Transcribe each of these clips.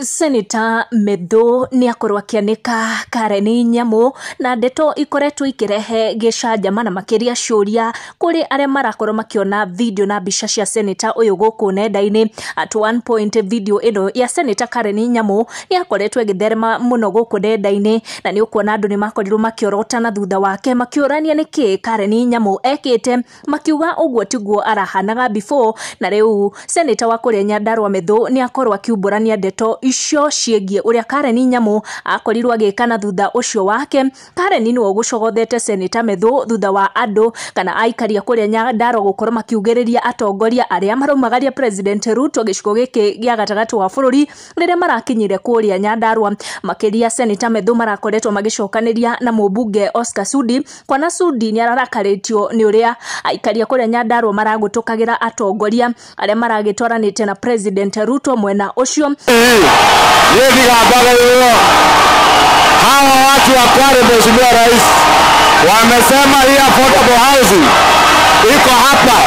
Senator Medhu ni akorwa kianika Karen Nyamu na ndeto ikoretwo ikirehe gicanja na makiria ciuria kuri aria marakorwo makiona video na mbica cia senator uyu guku nenda-ini. At one point video ino ya senator Karen Nyamu yakoretwo igitherema muno guku nenda-ini, na ni ukuona andu ni makorirwo makiorota na thutha wake makiurania niki Karen Nyamu ekite, makiuga uguo tiguo arahanaga before. Na riu senator wa kuria Nyandarua Medhu ni akorwa kiumburania ndeto icio ciegie uria Karen Nyamu akorirwo agikana thutha ucio wake. Karen ni gucogothete senator Medhu thutha wa andu kana aikaria kuria Nyandarua gukorwo makiugiriria atongoria aria marumagaria President Ruto gicigo giki gia gatagati wa bururi riria marakinyire kuria Nyandarua. Makiria senator Medhu marakoretwo magicokaniria na mubunge Oscar Sudi, kwana Sudi ni ararakaritio ni uria aikaria kuria Nyandarua maragutukagira atongoria aria maragitwaranite na President Ruto mwena ucio. Hawa watu wa Kwale, Mheshimiwa Rais, wamesema hii affordable housing iko hapa,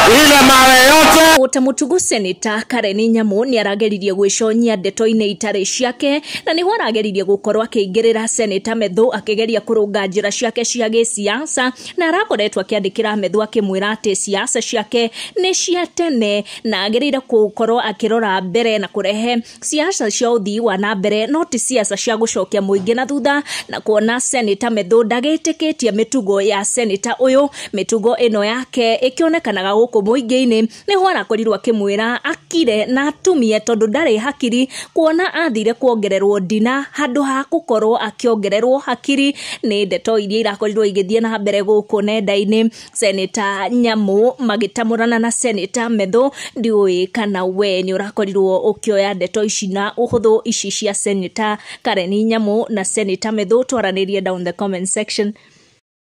ile mawe yote. Utamutugu senator Karen Nyamu ni arageririe gwiconyia ndeto-ini itari ciake, na ni arageririe gukorwo akingirira senator Medhu akigeria kurunga njira ciake cia gisiasa, na arakoretwo akiandikira Medhu akimwira ati siasa ciake ni cia tene na agerire gukorwo akirora mbere na kurehe siasa cia uthii wa na mbere, no ti siasa cia gucokia muingi na thutha, na kuona senator Medhu ndagitikitie mitugo ya senator uyu. Mitugo ino yake ikionekanaga guku muingi-ini ni arakorirwo akimwira akire na atumie tondu ndari hakiri, kuona athire kuongererwo ndina handu ha gukorwo akiongererwo hakiri. Ni ndeto iria irakorirwo igithie na mbere guku nenda-ini. Senator Nyamu magitamurana na senator Medhu, ndiui kana we ni urakorirwo ukioya ndeto ici na uhuthu ici cia senator Karen Nyamu na senator Medhu? Twaranirie down the comment section.